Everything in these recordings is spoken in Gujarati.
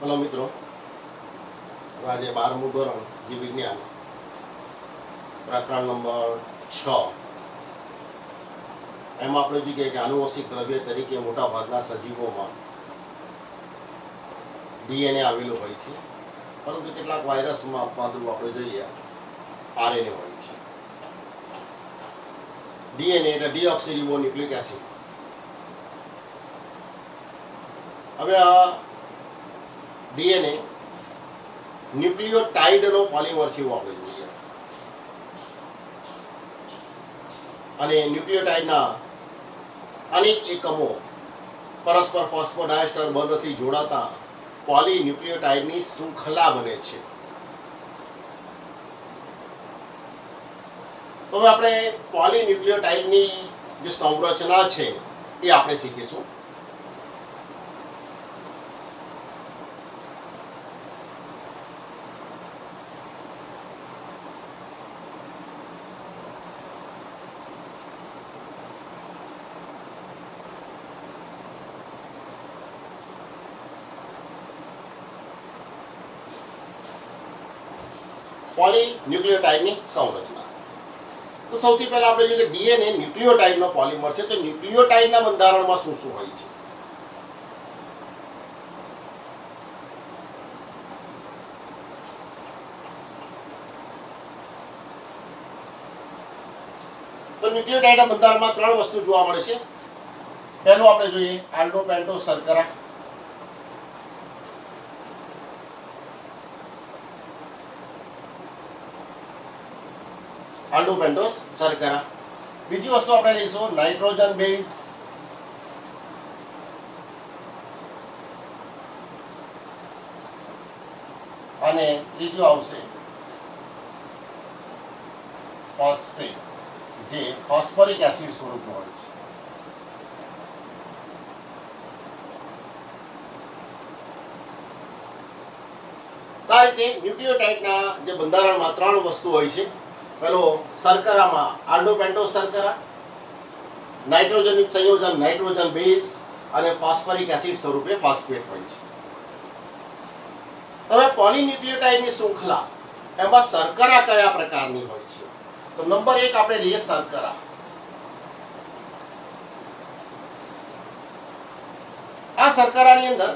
हेलो मित्रों, आज 12मું ધોરણ જીવ વિજ્ઞાન પ્રકરણ નંબર 6 એમાં આપણે જોઈએ કે આનુવંશિક દ્રવ્ય તરીકે મોટા ભાગના સજીવોમાં ડીએનએ આવેલું હોય છે, પરંતુ કેટલાક વાયરસમાં અપવાદરૂપ આપણે જોઈએ આરએનએ હોય છે। ડીએનએ એટલે ડીઓક્સીરીબોન્યુક્લિક એસિડ। હવે આ ડીએનએ ન્યુક્લિયોટાઇડનો પોલિમર છે એવું આપણે જોઈએ, અને ન્યુક્લિયોટાઇડના અનેક એકમો પરસ્પર ફોસ્ફોડાયસ્ટર બંધથી જોડાતા પોલીન્યુક્લિયોટાઇડની શૃંખલા બને છે। તો હવે આપણે પોલીન્યુક્લિયોટાઇડની જે સંરચના છે એ આપણે શીખીશું। પોલીન્યુક્લિયોટાઇડની સંરચના તો સૌથી પહેલા આપણે જોઈએ કે ડીએનએ ન્યુક્લિયોટાઇડનો પોલિમર છે। તો ન્યુક્લિયોટાઇડના બંધારણમાં શું શું હોય છે? તો ન્યુક્લિયોટાઇડના બંધારણમાં ત્રણ વસ્તુ જોવા મળે છે। પહેલું આપણે જોઈએ આલ્ડો પેન્ટોસ શર્કરા, આલ્ડો પેન્ટોસ શર્કરા। બીજી વસ્તુ આપણે લઈશું નાઇટ્રોજન બેઝ, અને ત્રીજું આવશે ફોસ્ફેટ, જે ફોસ્ફોરિક એસિડ સ્વરૂપનું હોય છે। આ રીતે ન્યુક્લિયોટાઇડના જે બંધારણમાં ત્રણ વસ્તુ હોય છે। પેલો શર્કરામાં આલ્ડો પેન્ટોસ શર્કરા, નાઇટ્રોજનિક સંયોજન નાઇટ્રોજન બેઝ, અને ફોસ્ફોરિક એસિડ સ્વરૂપે ફોસ્ફેટ હોય છે। હવે પોલીન્યુક્લિયોટાઇડની શૃંખલા એમાં શર્કરા કયા પ્રકારની હોય છે? તો નંબર 1 આપણે લઈએ શર્કરા। આ શર્કરાની અંદર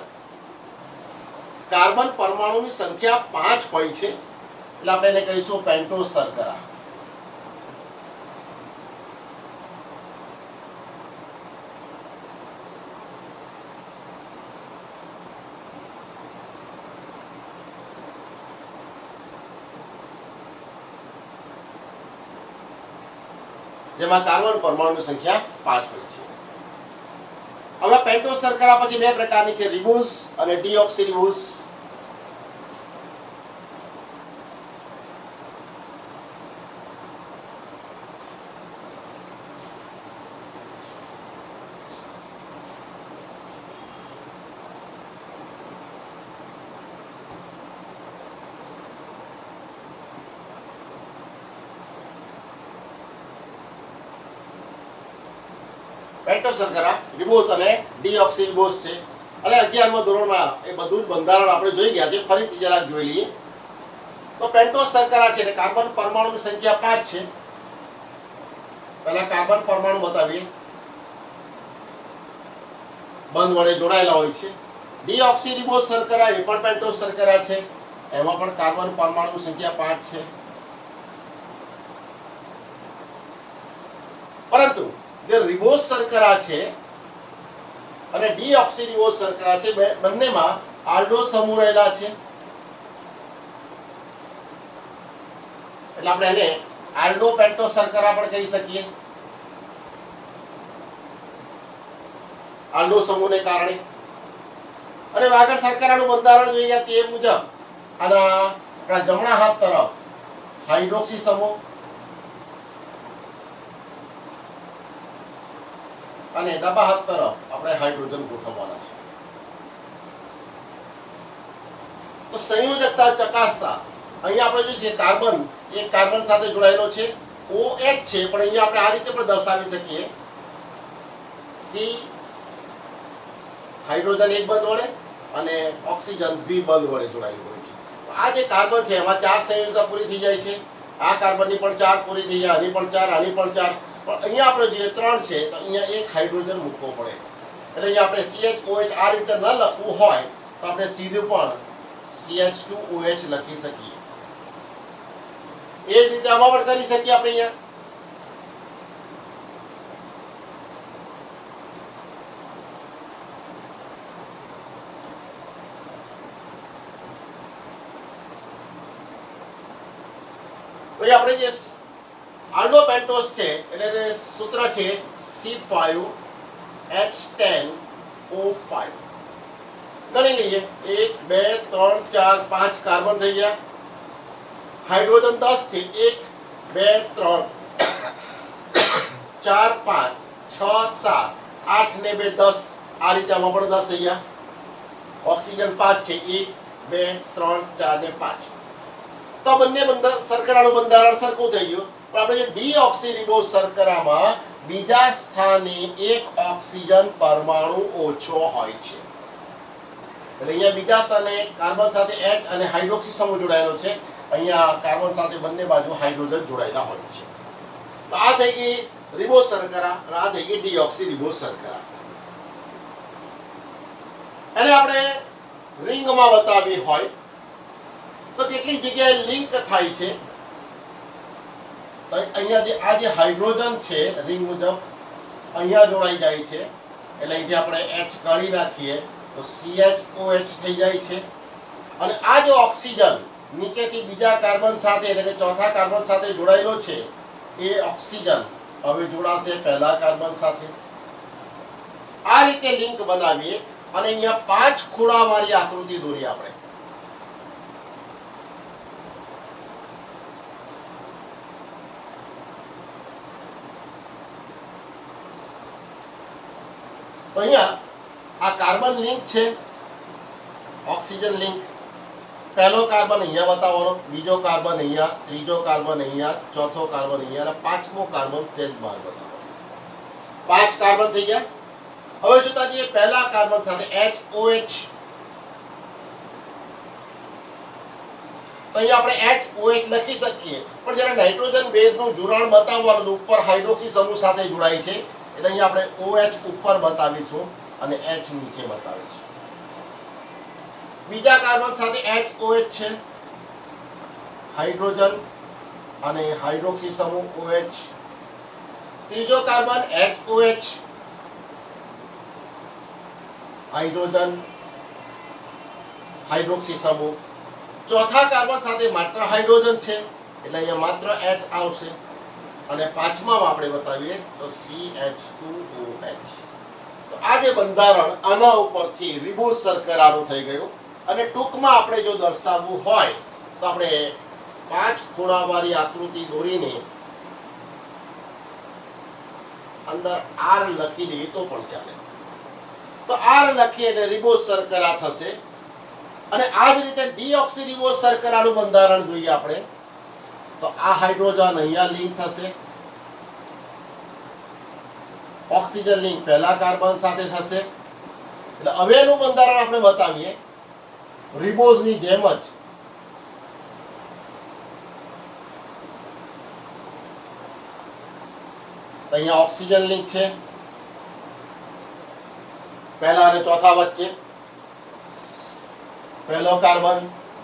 કાર્બન પરમાણુની સંખ્યા 5 હોય છે, એટલે આપણે એને કહીશું પેન્ટોસ શર્કરા। જેમાં કાર્બન પરમાણુની સંખ્યા 5 હોય છે। હવે પેન્ટોસ શર્કરા પછી બે પ્રકારની છે, રિબોઝ અને ડીઓક્સીરિબોઝ। પેન્ટોસ શર્કરા, રિબોઝ અને ડીઓક્સીરિબોઝ છે। અને 11મા ધોરણમાં એ બધું જ બંધારણ આપણે જોઈ ગયા છે, ફરીથી જરાક જોઈ લઈએ। તો પેન્ટોસ શર્કરા છે એટલે કાર્બન પરમાણુની સંખ્યા 5 છે। પહેલા કાર્બન પરમાણુ બતાવીએ, બંધ વડે જોડાયેલા હોય છે। ડીઓક્સીરિબોઝ શર્કરા એ પણ પેન્ટોસ શર્કરા છે, એમાં પણ કાર્બન પરમાણુની સંખ્યા 5 છે। પરંતુ જે રિબોઝ શર્કરા છે અને ડીઓક્સીરિબોઝ શર્કરા છે, બંનેમાં આલ્ડો સમૂહ રહેલા છે, એટલે આપણે એને આલ્ડો પેન્ટોસ શર્કરા પણ કહી શકીએ, આલ્ડો સમૂહને કારણે। અને આગળ શર્કરાનું બંધારણ જોઈએ તે મુજબ આના આપણા જમણા હાથ તરફ હાઇડ્રોક્સી સમૂહ અને ડાબા હાથ તરફ આપણે હાઇડ્રોજન ગોઠવવાના છે। તો સંયોજકતા ચકાસતા અહીંયા આપણે જોઈએ કાર્બન એક કાર્બન સાથે જોડાયેલો છે, OH છે, પણ અહીંયા આપણે આ રીતે પણ દર્શાવી શકીએ C હાઇડ્રોજન એક બંધ વડે અને ઓક્સિજન દ્વિબંધ વડે જોડાયેલું હોય છે. તો આ જે કાર્બન છે એમાં 4 સંયોજકતા પૂરી થઈ જાય છે. આ કાર્બનની પણ 4 પૂરી થઈ જાય, આની પણ 4, આની પણ 4. પણ અહીંયા આપણે જે 3 છે તો અહીંયા એક હાઇડ્રોજન મૂકવો પડે. એટલે અહીંયા આપણે CHOH આ રીતે ન લખવું હોય તો આપણે સીધું પણ CH2OH લખી શકીએ. એ જ રીતે આમાં પણ કરી શકીએ આપણે અહીંયા. તો આપણે જે આલ્ડોપેન્ટોસ છે એટલે સૂત્ર છે C5H10O5. ગણી લઈએ. 1 2 3 4 5 કાર્બન થઈ ગયા. હાઇડ્રોજન 10 છે. 1 2 3 4 5 6 7 8 ને 2 10. આ રીતે આમાં પણ 10 થઈ ગયા. ઓક્સિજન 5 છે. 1 2 3 4 ને 5. તો બંને શર્કરાનું બંધારણ સરખું થઈ ગયું. પણ આપણે જે ડીઓક્સીરિબોઝ શર્કરામાં બીજા સ્થાને એક ઓક્સિજન પરમાણુ ઓછો હોય છે. એટલે અહીંયા બીજા સ્થાને કાર્બન સાથે H અને હાઇડ્રોક્સી સમૂહ જોડાયેલો છે. અહીંયા કાર્બન સાથે બંને બાજુ હાઇડ્રોજન જોડાયેલા હોય છે. તો આ થઈ ગઈ રિબોઝ શર્કરા અને આ થઈ ગઈ ડીઓક્સીરિબોઝ શર્કરા. અને આપણે રિંગમાં બતાવી હોય તો કેટલી જગ્યાએ લિંક થાય છે. અહીંયા જે આ જે હાઇડ્રોજન છે રિંગ મુજબ અહીંયા જોડાઈ જાય છે. એટલે અહીંથી આપણે H કાઢી નાખીએ તો CHOH થઈ જાય છે. અને આ જે ઓક્સિજન નીચેથી બીજા કાર્બન સાથે એટલે કે ચોથા કાર્બન સાથે જોડાયેલો છે એ ઓક્સિજન હવે જોડાશે પહેલા કાર્બન સાથે. આ રીતે લિંક બનાવીએ અને અહીંયા 5 ખૂણાવાળી આકૃતિ દોરીએ આપણે. તો અહીંયા આ કાર્બન લિંક છે, ઓક્સિજન લિંક. પહેલો કાર્બન અહીંયા બતાવવાનો, બીજો કાર્બન અહીંયા, ત્રીજો કાર્બન અહીંયા, ચોથો કાર્બન અહીંયા અને પાંચમો કાર્બન સેજ બહાર બતાવવાનો. 5 કાર્બન થઈ ગયા. હવે જોતા જઈએ પહેલા કાર્બન સાથે HOH. તો અહીંયા આપણે HOH લખી શકીએ, પણ જ્યારે નાઇટ્રોજન બેઝનું જોડાણ બતાવવાનું ઉપર હાઇડ્રોક્સી સમૂહ સાથે જોડાય છે એટલે અહીંયા આપણે OH ઉપર બતાવીશું અને H નીચે બતાવીશું. બીજા કાર્બન સાથે HOH છે, હાઇડ્રોજન અને હાઇડ્રોક્સી સમૂહ OH. ત્રીજો કાર્બન HOH, હાઇડ્રોજન હાઇડ્રોક્સી સમૂહ. ચોથા કાર્બન સાથે માત્ર હાઇડ્રોજન છે એટલે અહીંયા માત્ર H આવશે. અને પાંચમામાં આપણે બતાવીએ તો CH2OH. તો આ જે બંધારણ આના ઉપરથી રિબોઝ શર્કરાનું થઈ ગયું. અને ટૂંકમાં આપણે જો દર્શાવવું હોય તો આપણે 5 ખૂણાવાળી આકૃતિ દોરીને અંદર R લખી દઈએ તો પણ ચાલે. તો R લખીએ એટલે રિબોઝ શર્કરા થશે. અને આ જ રીતે ડીઓક્સીરિબોઝ શર્કરાનું બંધારણ જોઈએ આપણે તો આ હાઇડ્રોજન અહીંયા લિંક થશે, ઓક્સિજન લિંક પહેલા કાર્બન સાથે થશે. એટલે હવેનું બંધારણ આપણે બતાવીએ રિબોઝની જેમ જ. અહીંયા ઓક્સિજન લિંક છે પહેલા અને ચોથા વચ્ચે. પહેલો કાર્બન,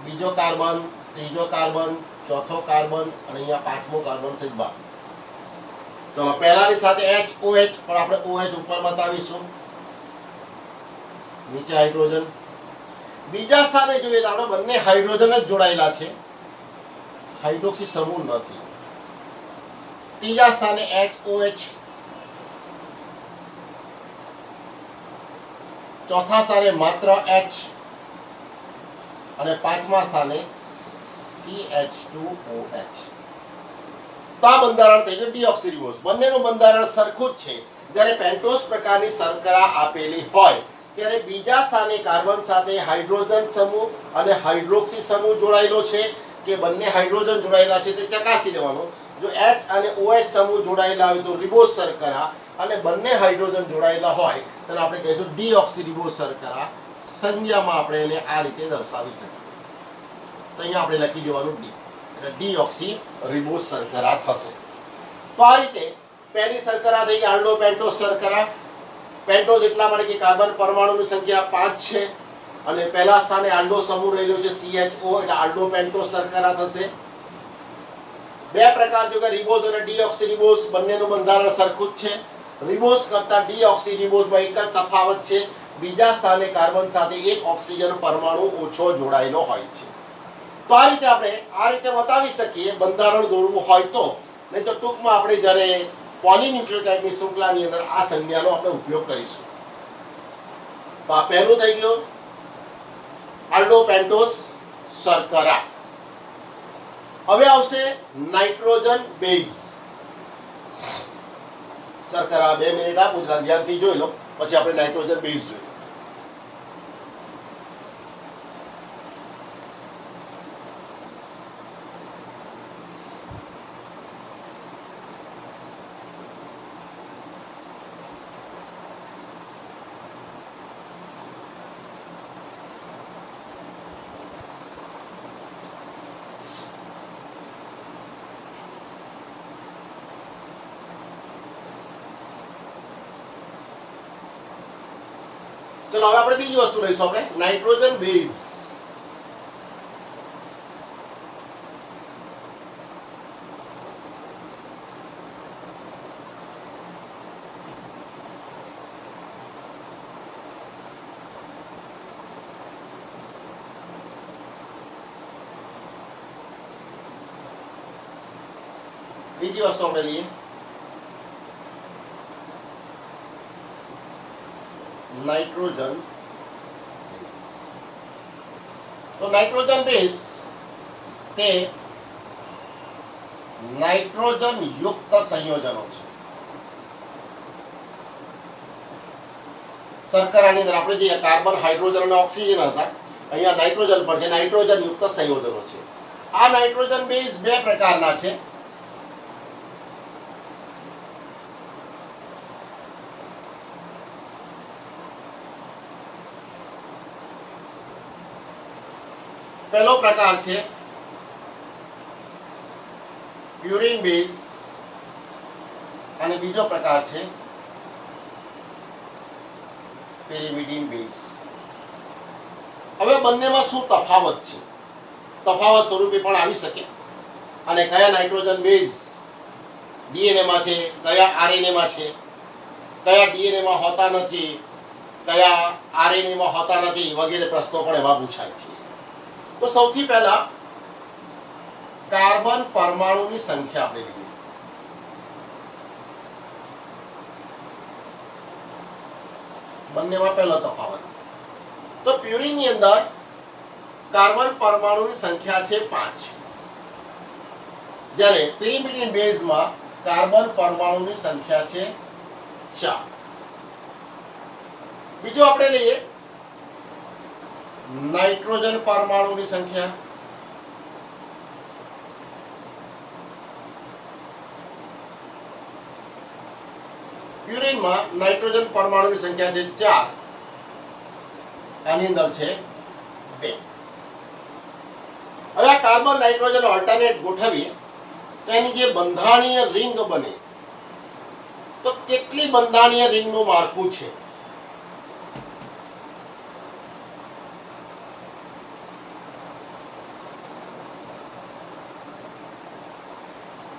બીજો કાર્બન, ત્રીજો કાર્બન, ચોથો કાર્બન અને અહીંયા પાંચમો કાર્બન છે બહાર. ચલો પહેલાની સાથે HOH પણ આપણે OH ઉપર બતાવીશું, નીચે હાઇડ્રોજન. બીજા સ્થાને જોઈએ તો આપણે બંને હાઇડ્રોજન જ જોડાયેલા છે, હાઇડ્રોક્સી સમૂહ નથી. ત્રીજા સ્થાને HOH, ચોથા સ્થાને માત્ર H અને પાંચમા સ્થાને CH2OH. તો આ બંધારણ થઈ ગયું ડીઓક્સીરિબોઝ. બંનેનું બંધારણ સરખું જ છે. જ્યારે પેન્ટોસ પ્રકારની શર્કરા આપેલી હોય ત્યારે બીજા સ્થાને કાર્બન સાથે હાઇડ્રોજન સમૂહ અને હાઇડ્રોક્સી સમૂહ જોડાયેલો છે કે બંને હાઇડ્રોજન જોડાયેલા છે તે ચકાસી લેવાનું. જો H અને OH સમૂહ જોડાયેલા હોય તો રિબોઝ શર્કરા, અને બંને હાઇડ્રોજન જોડાયેલા હોય તો આપણે કહીશું ડીઓક્સીરિબોઝ શર્કરા. સંજ્ઞામાં આપણે એને આ રીતે દર્શાવી શકીએ. તો અહીંયા આપણે લખી દેવાનું ડી, એટલે ડીઓક્સી રિબોઝ શર્કરા થશે. તો આ રીતે પહેલી શર્કરા થઈ ગઈ આલ્ડો પેન્ટોઝ શર્કરા. પેન્ટોઝ એટલા માટે કે કાર્બન પરમાણુની સંખ્યા 5 છે અને પહેલા સ્થાને આલ્ડો સમૂહ રહેલો છે CHO, એટલે આલ્ડો પેન્ટોઝ શર્કરા થશે. બે પ્રકાર જો કે રિબોઝ અને ડીઓક્સી રિબોઝ, બંનેનું બંધારણ સરખું જ છે. રિબોઝ કરતા ડીઓક્સી રિબોઝમાં એક જ તફાવત છે, બીજા સ્થાને કાર્બન સાથે એક ઓક્સિજન પરમાણુ ઓછો જોડાયેલો હોય છે. તો આ રીતે આપણે આ રીતે બતાવી શકીએ બંધારણ દોરવું હોય તો. નહીં તો ટૂંકમાં આપણે જ્યારે પોલીન્યુક્લિયોટાઇડની શૃંખલાની અંદર આ સંજ્ઞાનો આપણે ઉપયોગ કરીશું. તો આ પહેલું થઈ ગયું આલ્ડો પેન્ટોઝ શર્કરા. હવે આવશે નાઇટ્રોજન બેઝ શર્કરા. 2 મિનિટ આપું, જરા ધ્યાનથી જોઈ લો, પછી આપણે નાઇટ્રોજન બેઝ જોઈએ. ચલો હવે આપણે બીજી વસ્તુ લઈશું, આપણે નાઇટ્રોજન બેઝ. બીજી વસ્તુ આપણે લઈએ નાઇટ્રોજન બેઝ. તો નાઇટ્રોજન બેઝ તે નાઇટ્રોજન યુક્ત સંયોજનો છે. શર્કરાની અંદર આપણે જે કાર્બન, હાઇડ્રોજન અને ઓક્સિજન હતા, અહીંયા નાઇટ્રોજન પર છે. નાઇટ્રોજન યુક્ત સંયોજનો છે. આ નાઇટ્રોજન બેઝ બે પ્રકારના છે. પહેલો પ્રકાર છે પ્યુરિન બેઝ અને બીજો પ્રકાર છે પેરિમિડિન બેઝ. હવે બંનેમાં શું તફાવત છે? તફાવત સ્વરૂપે પણ આવી શકે. અને કયા નાઇટ્રોજન બેઝ DNA માં છે, કયા RNA માં છે, કયા DNA માં હોતા નથી, કયા RNA માં હોતા નથી, વગેરે પ્રશ્નો પણ એવા પૂછાય છે. તો સૌથી પહેલા કાર્બન પરમાણુની સંખ્યા આપણે લઈએ. બંનેમાં પહેલો તફાવત. તો પ્યુરિનની અંદર કાર્બન પરમાણુની સંખ્યા છે 5, જ્યારે પેરિમિડિન બેઝમાં કાર્બન પરમાણુની સંખ્યા છે 4. બીજો આપણે લઈએ નાઇટ્રોજન પરમાણુની સંખ્યા. પ્યુરિનમાં નાઇટ્રોજન પરમાણુની સંખ્યા છે 4, આની અંદર છે 2. હવે આ કાર્બન નાઇટ્રોજન ઓલ્ટરનેટ ગોઠવીએ તો એની જે બંધારણીય રિંગ બને, તો કેટલી બંધારણીય રિંગનું માળખું છે?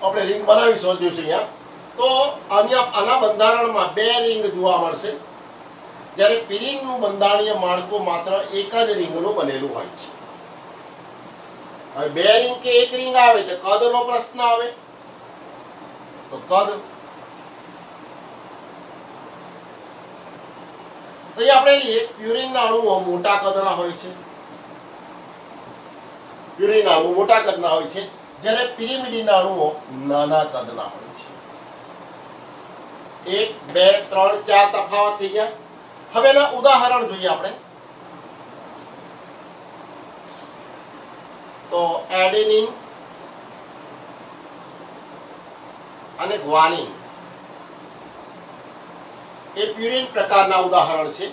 આપણે રિંગ બનાવીશું જોઈશું અહીંયા. તો આના બંધારણમાં 2 રિંગ જોવા મળશે, જ્યારે પિરિનનું બંધારણીય માળખું માત્ર એક જ રિંગનું બનેલું હોય છે. હવે 2 રિંગ કે 1 રિંગ આવે તો કદનો પ્રશ્ન આવે. તો કદ તો આપણે લઈએ પ્યુરિનના અણુઓ મોટા કદના હોય છે. પ્યુરિનના અણુઓ મોટા કદના હોય છે, જ્યારે પિરિમિડિનના અણુઓ નાના કદના હોય છે. 1, 2, 3, 4 તફાવત થઈ ગયા. હવે એના ઉદાહરણ જોઈએ આપણે. તો એડેનિન અને ગ્વાનિન એ પ્યુરિન પ્રકારના ઉદાહરણ છે,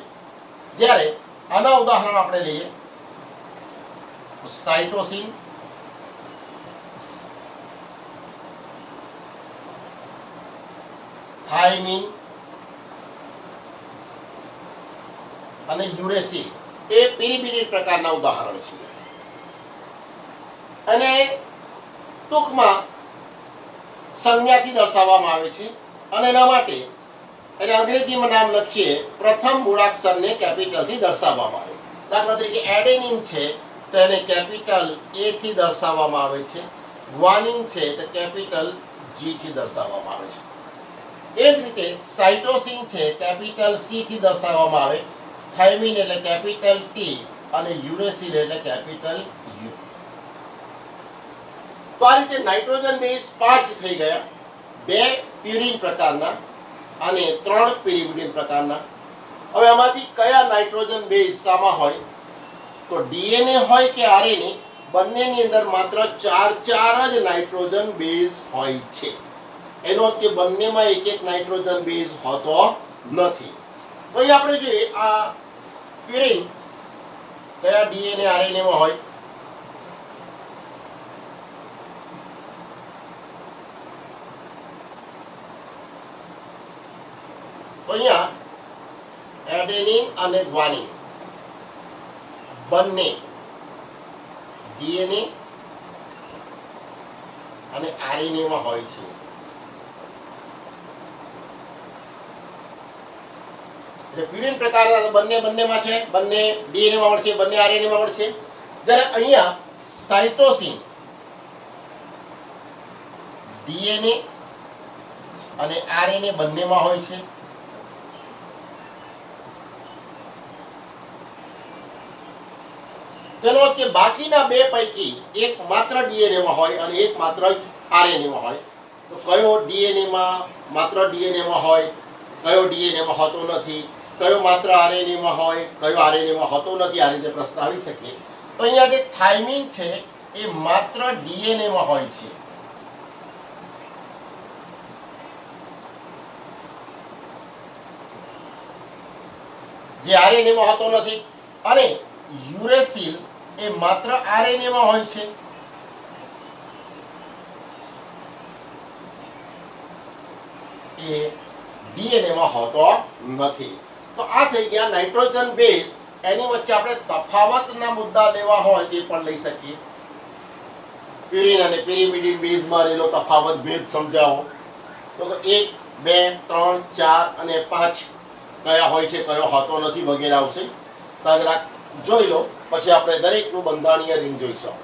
જ્યારે આના ઉદાહરણ આપણે લઈએ તો સાઇટોસિન, થાઇમિન અને યુરેસિલ એ પિરિમિડિન પ્રકારના ઉદાહરણ છે. અને ટૂંકમાં સંજ્ઞાથી દર્શાવવામાં આવે છે અને એના માટે એને અંગ્રેજીમાં નામ લખીએ પ્રથમ મૂળાક્ષરને કેપિટલથી દર્શાવવામાં આવે. દાખલા તરીકે એડેનિન છે તો એને કેપિટલ એ થી દર્શાવવામાં આવે છે, ગ્વાનિન છે તો કેપિટલ જી થી દર્શાવવામાં આવે છે. એ જ રીતે સાઇટોસિન છે કેપિટલ સી થી દર્શાવવામાં આવે, થાઇમિન એટલે કેપિટલ ટી અને યુરેસિલ એટલે કેપિટલ યુ. તો આ રીતે નાઇટ્રોજન બેઝ 5 થઈ ગયા, 2 પ્યુરિન પ્રકારના અને 3 પિરિમિડિન પ્રકારના. હવે આમાંથી કયા નાઇટ્રોજન બેઝ સામા હોય તો ડીએનએ હોય કે આરએનએ, બંનેની અંદર માત્ર 4 જ નાઇટ્રોજન બેઝ હોય છે. એનો અર્થ કે બંનેમાં એક નાઇટ્રોજન બેઝ હોતો નથી. તો અહીં આપણે જોઈએ આ પ્યુરિન કયા ડીએનએ આરએનએમાં હોય તો અહીંયા એડેનિન અને ગ્વાનિન બંને ડીએનએ અને આરએનએમાં હોય છે. એટલે પ્યુરિન પ્રકારના બંનેમાં છે, બંને ડીએનએમાં મળશે, બંને આરએનએમાં મળશે. જ્યારે અહીંયા સાઇટોસિન ડીએનએ અને આરએનએ બંનેમાં હોય છે. તેનો અર્થ કે બાકીના 2 પૈકી એક માત્ર ડીએનએમાં હોય અને એક માત્ર આરએનએમાં હોય. તો કયો ડીએનએમાં માત્ર ડીએનએમાં હોય, કયો ડીએનએમાં હોતો નથી, કયો માત્ર આરએનએમાં હોય, કયો આરએનએમાં હોતો નથી, આ રીતે પ્રશ્ન આવી શકે. તો અહીંયા જે થાઇમિન છે એ માત્ર ડીએનએમાં હોય છે. જે આરએનએમાં હોતો નથી. અને યુરેસિલ એ માત્ર આરએનએમાં હોય છે. એ ડીએનએમાં હોતો નથી. તો આ થઈ ગયા નાઇટ્રોજન બેઝ. એની વચ્ચે આપણે તફાવતના મુદ્દા લેવા હોય તે પણ લઈ શકીએ. પ્યુરિન અને પિરિમિડિન બેઝમાં રહેલો તફાવત ભેદ સમજાવો તો 1, 2, 3, 4 અને 5 કયા હોય છે, કયો હોતો નથી વગેરે આવશે. તો જરાક જોઈ લો, પછી આપણે દરેકનું બંધારણીય રિંગ જોઈશું.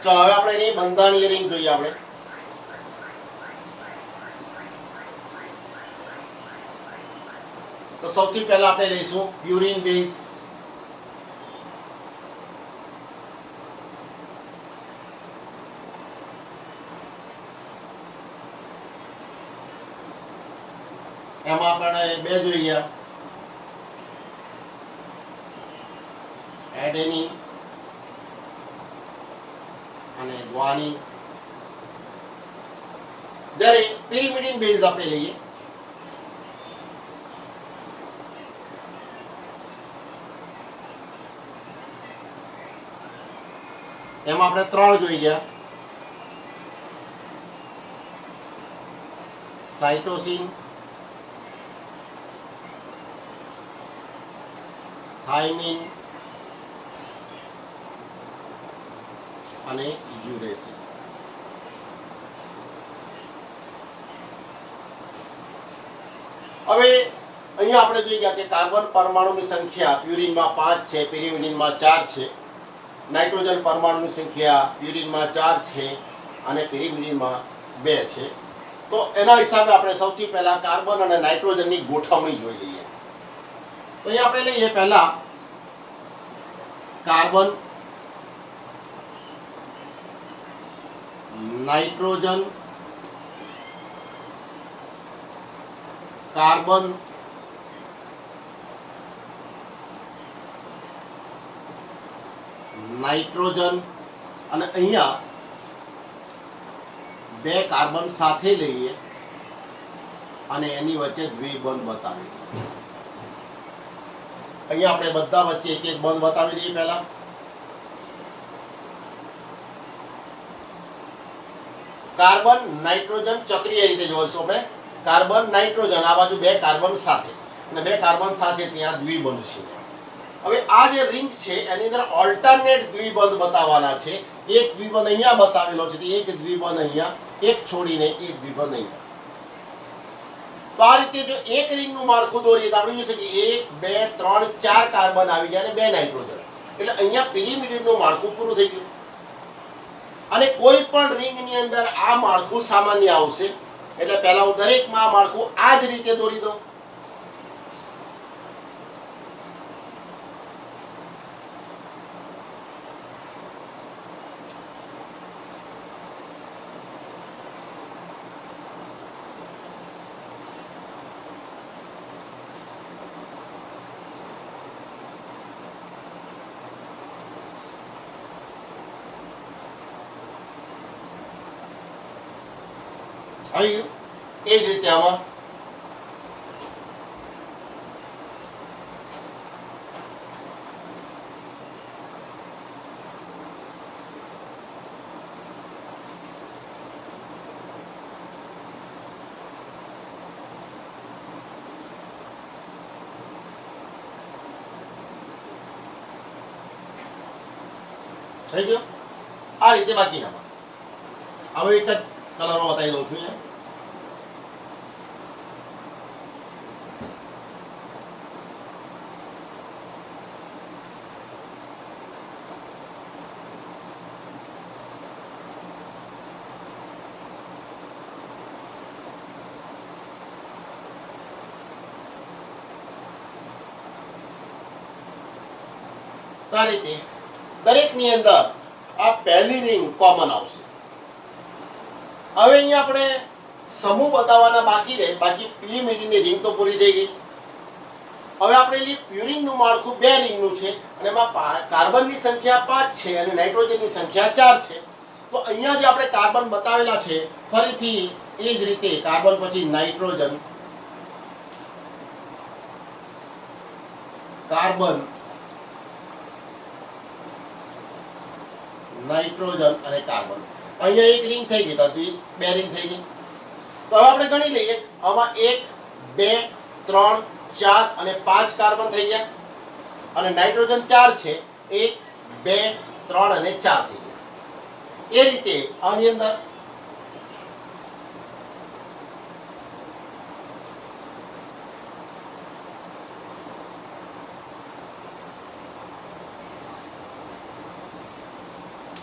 ચાલો હવે આપણે એની બંધારણીય રિંગ જોઈએ. આપણે તો સૌથી પહેલા આપણે લઈશું પ્યુરિન બેઝ. એમાં આપણે 2 જોઈએ, એડેનિન અને ગ્વાનિન. જ્યારે પિરિમિડિન બેઝ આપણે લઈએ એમાં આપણે 3 જોઈ ગયા, સાઇટોસિન, થાઇમિન અને યુરેસિલ. હવે અહીંયા આપણે જોઈ ગયા કે કાર્બન પરમાણુની સંખ્યા પ્યુરિનમાં 5 છે, પિરિમિડિનમાં 4 છે. નાઇટ્રોજન પરમાણુની સંખ્યા પ્યુરિનમાં 4 છે અને પિરિમિડિનમાં 2 છે. તો એના હિસાબે આપણે સૌથી પહેલા કાર્બન અને નાઇટ્રોજનની ગોઠવણી જોઈ લઈએ. તો અહીંયા આપણે લઈએ પહેલા કાર્બન, નાઇટ્રોજન, કાર્બન, નાઇટ્રોજન અને અહીંયા 2 કાર્બન સાથે લઈએ અને એની વચ્ચે દ્વિબંધ બતાવી દઈએ. અહીંયા આપણે બધા વચ્ચે એક એક બંધ બતાવી દઈએ. પહેલા કાર્બન નાઇટ્રોજન ચક્રીય રીતે જોઈશું આપણે. કાર્બન નાઇટ્રોજન આ બાજુ 2 કાર્બન સાથે અને 2 કાર્બન સાથે ત્યાં દ્વિબંધ છે. હવે આ જે રિંગ છે એની અંદર ઓલ્ટરનેટ દ્વિબંધ બતાવવાના છે. એક દ્વિબંધ અહીંયા બતાવેલો છે, એક દ્વિબંધ અહીંયા, એક છોડીને એક દ્વિબંધ અહીંયા. તો આ રીતે જો એક રિંગનું માળખું દોરીએ તો આપણે જોઈ શકીએ 1 2 3 4 કાર્બન આવી ગયા અને 2 નાઇટ્રોજન. એટલે અહીંયા પિરિમિડિનનું માળખું પૂરું થઈ ગયું. અને કોઈ પણ રિંગની અંદર આ માળખું સામાન્ય આવશે. એટલે પહેલા હું દરેકમાં આ માળખું આ જ રીતે દોરી દઉં. આવી ગયું. એ જ રીતે આમાં થઈ ગયો. આ રીતે બાકીનામાં હવે એક જ કલરમાં બતાવી દઉં છું. આ રીતે દરેકની અંદર આ પહેલી રિંગ કોમન આવશે. હવે અહીંયા આપણે સમૂહ બતાવવાના બાકી રહે. બાકી પિરિમિડની રિંગ તો પૂરી થઈ ગઈ. હવે આપણે પ્યુરિનનું માળખું 2 રિંગનું છે અને એમાં કાર્બનની સંખ્યા 5 છે અને નાઇટ્રોજનની સંખ્યા 4 છે. તો અહીંયા જે આપણે કાર્બન બતાવેલા છે ફરીથી એ જ રીતે કાર્બન પછી નાઇટ્રોજન, કાર્બન, નાઇટ્રોજન અને કાર્બન. અહીંયા એક રિંગ થઈ ગઈ તો 2 રિંગ થઈ ગઈ. તો હવે આપણે ગણી લઈએ. આમાં 1 2 3 4 અને 5 કાર્બન થઈ ગયા અને નાઇટ્રોજન 4 છે. 1 2 3 અને 4 થઈ ગયા. એ રીતે આની અંદર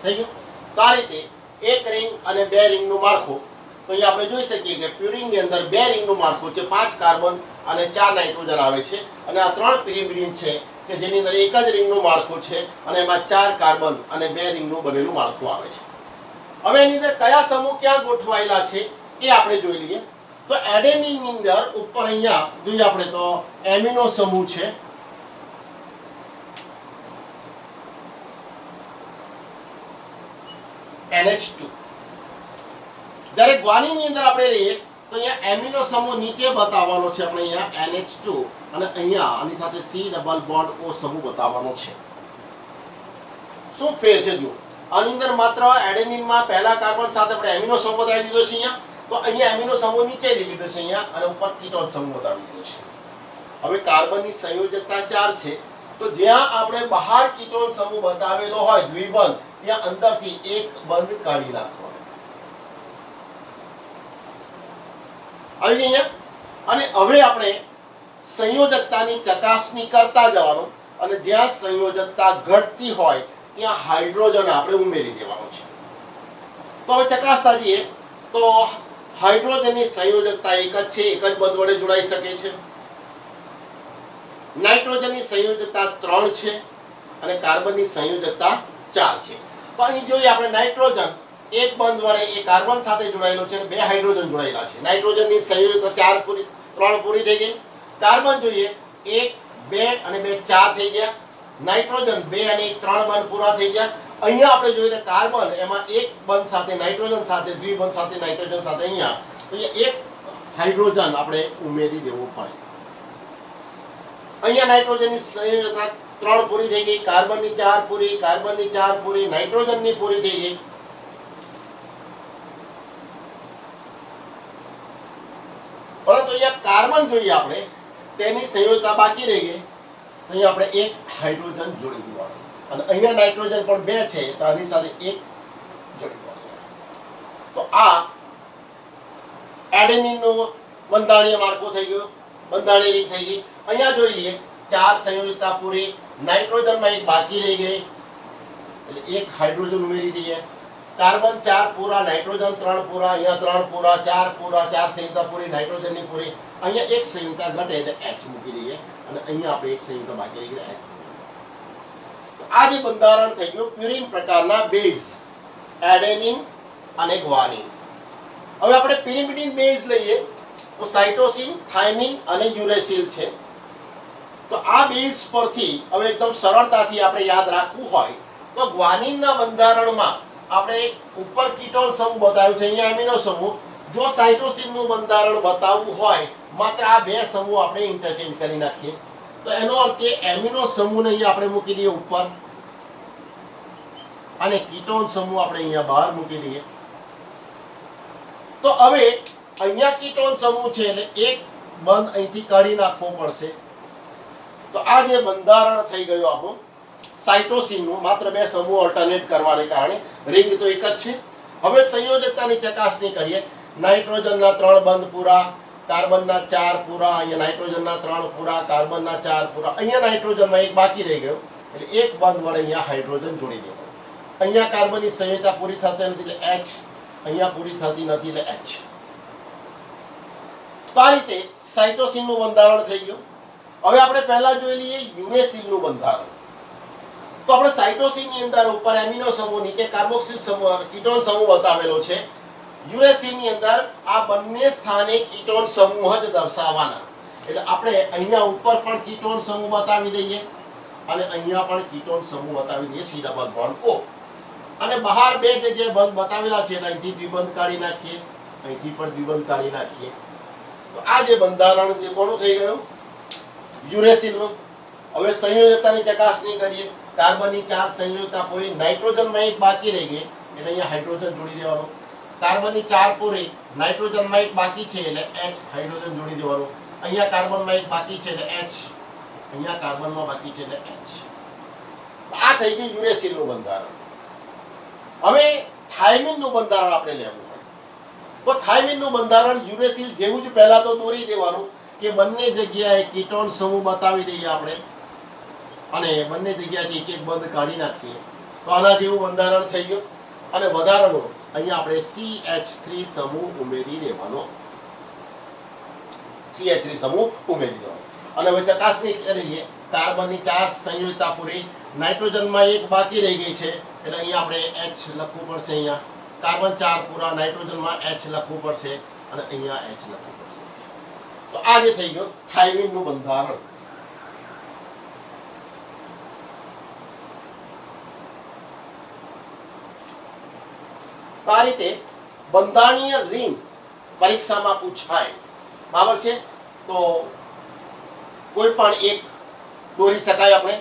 થઈ ગયું. તો આ રીતે એક રિંગ અને 2 રિંગનું માળખું. તો અહીંયા આપણે જોઈ શકીએ કે પ્યુરિનની અંદર 2 રિંગનું માળખું છે, 5 કાર્બન અને 4 નાઇટ્રોજન આવે છે અને આ 3 પિરિમિડિન છે કે જેની અંદર એક જ રિંગનું માળખું છે અને એમાં 4 કાર્બન અને 2 રિંગનું બનેલું માળખું આવે છે. હવે એની અંદર કયા સમૂહ ક્યાં ગોઠવાયેલા છે એ આપણે જોઈ લઈએ. તો એડેનિનની અંદર ઉપર અહીંયા જોઈએ આપણે તો એમિનો સમૂહ છે. NH2. જ્યારે ગ્વાનીનની અંદર આપણે લઈએ તો અહીંયા એમિનો સમૂહ નીચે બતાવવાનો છે આપણે અહીંયા NH2 અને અહીંયા આની સાથે C ડબલ બોન્ડ O સમૂહ બતાવવાનો છે. શું ફેર છે જો આની અંદર માત્ર એડેનિનમાં પહેલા કાર્બન સાથે આપણે એમિનો સમૂહ બતાવી દીધો છે અહીંયા. તો અહીંયા એમિનો સમૂહ નીચે લીધો છે અહીંયા અને ઉપર કીટોન સમૂહ બતાવી દીધો છે. હવે કાર્બનની સંયોજકતા 4 છે. તો જ્યાં આપણે બહાર કીટોન સમૂહ બતાવેલો હોય દ્વિબંધ ત્યાં અંદરથી એક બંધ કાઢી નાખવાનો. આવી અહીંયા અને હવે આપણે સંયોજકતાની ચકાસણી કરતા જવાનું અને જ્યાં સંયોજકતા ઘટતી હોય ત્યાં હાઇડ્રોજન આપણે ઉમેરી દેવાનો છે. તો હવે ચકાસતા જઈએ. તો હાઇડ્રોજનની સંયોજકતા એક જ છે, એક જ બંધ વડે જોડાઈ શકે છે. નાઇટ્રોજનની સંયોજકતા 3 છે અને કાર્બનની સંયોજકતા 4 છે. તો અહીં જોઈએ આપણે નાઇટ્રોજન એક બંધ વડે એ કાર્બન સાથે જોડાયેલો છે અને 2 હાઇડ્રોજન જોડાયેલા છે. નાઇટ્રોજનની સંયોજકતા 3 પૂરી થઈ ગઈ. કાર્બન જોઈએ 1 2 અને 2 4 થઈ ગયા. નાઇટ્રોજન 2 અને 3 બંધ પૂરા થઈ ગયા. અહીંયા આપણે જોઈએ તો કાર્બન એમાં એક બંધ સાથે નાઇટ્રોજન સાથે, દ્વિબંધ સાથે નાઇટ્રોજન સાથે અહીંયા તો એક હાઇડ્રોજન આપણે ઉમેરી દેવું પડે. અહીંયા નાઇટ્રોજનની સંયોજકતા 3 પૂરી થઈ ગઈ, કાર્બનની 4 પૂરી, કાર્બનની 4 પૂરી, નાઇટ્રોજનની પૂરી થઈ ગઈ. પરંતુ અહીંયા કાર્બન જોઈએ આપણે તેની સંયોજકતા બાકી રહી ગઈ. તો અહીંયા આપણે એક હાઇડ્રોજન જોડી દેવાનું અને અહીંયા નાઇટ્રોજન પણ 2 છે તો આની સાથે એક જોડી દેવાનું. તો આ એડેનીનનું બંધારણીય માળખું થઈ ગયું, બંધારણીય રીત થઈ ગઈ. અહીંયા જોઈ લઈએ 4 સંયોજકતા પૂરી, નાઇટ્રોજનમાં એક બાકી રહી ગઈ એટલે એક હાઇડ્રોજન ઉમેરી દઈએ. કાર્બન 4 પૂરા, નાઇટ્રોજન 3 પૂરા, અહીંયા 3 પૂરા, 4 પૂરા, 4 સંયુક્તા પૂરી, નાઇટ્રોજનની પૂરી. અહીંયા એક સંયુક્તા ઘટે એટલે H મૂકી દઈએ અને અહીંયા આપણે એક સંયુક્તા બાકી રહી ગઈ H. આ જે બંધારણ થઈ ગયું પ્યુરિન પ્રકારના બેઝ એડેનિન અને ગ્વાનિન. હવે આપણે પિરિમિડિન બેઝ લઈએ તો સાઇટોસિન, થાઇમિન અને યુરેસિલ છે. તો આ બેઝ પરથી હવે એકદમ સરળતાથી આપણે યાદ રાખવું હોય તો ગ્વાનિનના બંધારણમાં આપણે ઉપર કીટોન સમૂહ બતાવ્યું છે, અહીંયા એમિનો સમૂહ. જો સાઇટોસિનનું બંધારણ બતાવવું હોય માત્ર આ 2 સમૂહ આપણે ઇન્ટરચેન્જ કરી નાખીએ તો એનો અર્થ એ એમિનો સમૂહને અહીંયા આપણે મૂકી દઈએ ઉપર અને કીટોન સમૂહ આપણે અહીંયા બહાર મૂકી દઈએ. તો હવે અહીંયા કીટોન સમૂહ છે એટલે એક બંધ અહીંથી કાઢી નાખવો પડશે. તો આ જે બંધારણ થઈ ગયું આપણું સાઇટોસિનનું, માત્ર 2 સમૂહ ઓલ્ટરનેટ કરવાને કારણે રિંગ તો એક જ છે. હવે સંયોજકતાની ચકાસણી કરીએ. નાઇટ્રોજનના 3 બંધ પૂરા, કાર્બનના 4 પૂરા, અહીંયા નાઇટ્રોજનના 3 પૂરા, કાર્બનના 4 પૂરા, અહીંયા નાઇટ્રોજનમાં એક બાકી રહી ગયો એટલે એક બંધ વડે અહીંયા હાઇડ્રોજન જોડી દેવાનું. અહીંયા કાર્બનની સંયોજકતા પૂરી થતી નથી એટલે H, અહીંયા પૂરી થતી નથી એટલે H. તો આ રીતે સાઇટોસિનનું બંધારણ થઈ ગયું. હવે આપણે પહેલા જોઈ લઈએ યુરેસિલનું બંધારણ. તો આપણે સાઇટોસિનની અંદર ઉપર એમિનો સમૂહ, નીચે કાર્બોક્સિલ સમૂહ, કીટોન સમૂહ બતાવેલો છે. યુરેસિલની અંદર આ બંને સ્થાને કીટોન સમૂહ જ દર્શાવવાના. એટલે આપણે અહીંયા ઉપર પણ કીટોન સમૂહ બતાવી દઈએ અને અહીંયા પણ કીટોન સમૂહ બતાવી દઈએ, સી ડબલ બોન્ડ O. અને બહાર 2 જગ્યાએ બંધ બતાવેલા છે એટલે અહીંથી દ્વિબંધ કાઢી નાખીએ, અહીંથી પણ દ્વિબંધ કાઢી નાખીએ. તો આ જે બંધારણ જે કોનું થઈ ગયું યુરેસિલનું. હવે સંયોજકતાની ચકાસણી કરીએ. કાર્બનની 4 સંયોજકતા પૂરી, નાઇટ્રોજનમાં એક બાકી રહી ગઈ એટલે અહીંયા હાઇડ્રોજન જોડી દેવાનું. કાર્બનની 4 પૂરી, નાઇટ્રોજનમાં એક બાકી છે એટલે H, હાઇડ્રોજન જોડી દેવાનું. અહીંયા કાર્બનમાં એક બાકી છે એટલે H, અહીંયા કાર્બનમાં બાકી છે એટલે H. આ થઈ ગયું યુરેસિલનું બંધારણ. હવે થાઇમિનનું બંધારણ આપણે લેવું હોય તો થાઇમિનનું બંધારણ યુરેસિલ જેવું જ પહેલા તો દોરી દેવાનું કે બંને જગ્યાએ કીટોન સમૂહ બતાવી દઈએ આપણે અને બંને જગ્યાએથી એક એક બંધ કાઢી નાખીએ તો આના જેવું બંધારણ થઈ ગયું. અને વધારાનું અહીંયા આપણે CH3 સમૂહ ઉમેરી દેવાનો, CH3 સમૂહ ઉમેરી દેવાનો. અને હવે ચકાસણી કરીએ. કાર્બનની 4 સંયોજકતા પૂરી, નાઇટ્રોજનમાં એક બાકી રહી ગઈ છે એટલે અહીંયા આપણે H લખવું પડશે. અહીંયા કાર્બન 4 પૂરા, નાઇટ્રોજનમાં H લખવું પડશે અને અહીંયા H લખવું પડશે. તો આ જે થઈ ગયું થાઇમિનનું બંધારણ. આ રીતે બંધારણીય રિંગ પરીક્ષામાં પૂછાય, બરાબર છે. તો કોઈ પણ એક દોરી શકાય આપણે,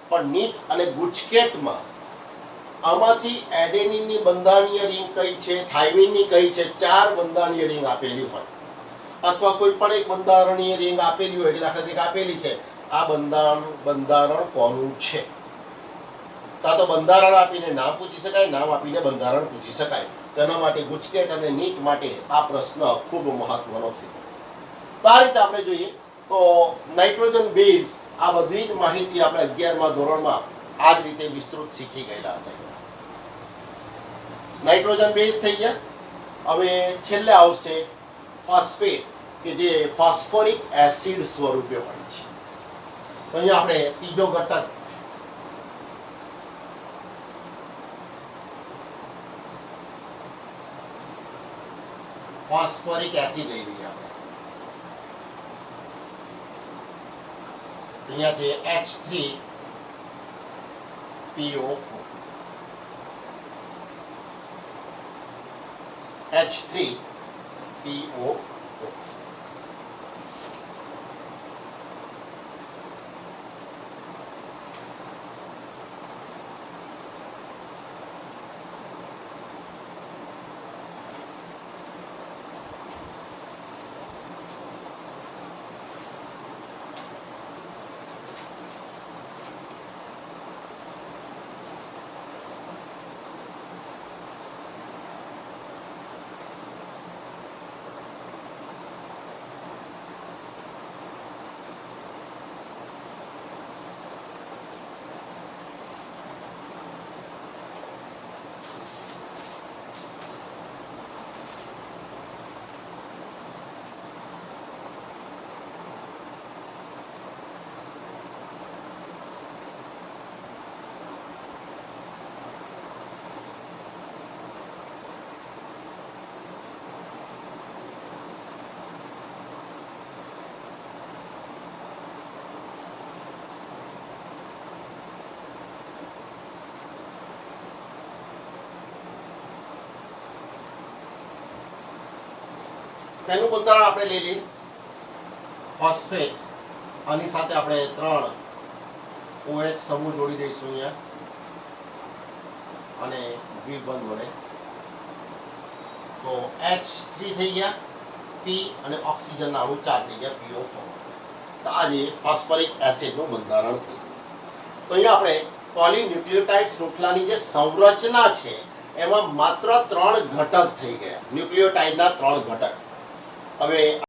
પણ નીટ અને ગુજકેટમાં આમાંથી એડેનિનની બંધારણીય રિંગ કઈ છે, થાઇમિનની કઈ છે, 4 બંધારણીય રિંગ આપેલી હોય અથવા કોઈ પણ એક બંધારણીય રિંગ આપેલી હોય કે દાખલા તરીકે આપેલી છે આ બંધારણ કોનું છે. તો બંધારણ આપીને નામ પૂછી શકાય, નામ આપીને બંધારણ પૂછી શકાય. તેના માટે ગુજકેટ અને નીટ માટે આ પ્રશ્ન ખૂબ મહત્વનો છે. તો આ રીતે આપણે જોઈએ તો નાઇટ્રોજન બેઝ આ બધી જ માહિતી આપણે 11મા ધોરણમાં આ જ રીતે વિસ્તૃત શીખી ગયેલા હતા. નાઇટ્રોજન બેઝ થઈ ગયા, હવે છેલ્લે આવશે ફોસ્ફેટ કે જે ફોસ્ફોરિક એસિડ સ્વરૂપે હોય છે. તો અહીંયા આપણે ત્રીજો ઘટક ફોસ્ફોરિક એસિડ લઈ લઈએ આપણે. અહીંયા છે H3PO4. H3PO4. તેનું બંધારણ આપણે લઈ લઈએ. ફોસ્ફેટ આની સાથે આપણે 3 OH સમૂહ જોડી દઈશું અહીંયા અને દ્વિબંધ વડે. તો H3 થઈ ગયા, P અને ઓક્સિજનના અણુ 4 થઈ ગયા, PO4. તો આ જે ફોસ્ફોરિક એસિડનું બંધારણ થઈ ગયું. તો અહીંયા આપણે પોલીન્યુક્લિયોટાઇડ શૃંખલાની જે સંરચના છે એમાં માત્ર 3 ઘટક થઈ ગયા, ન્યુક્લિયોટાઇડના 3 ઘટક. હવે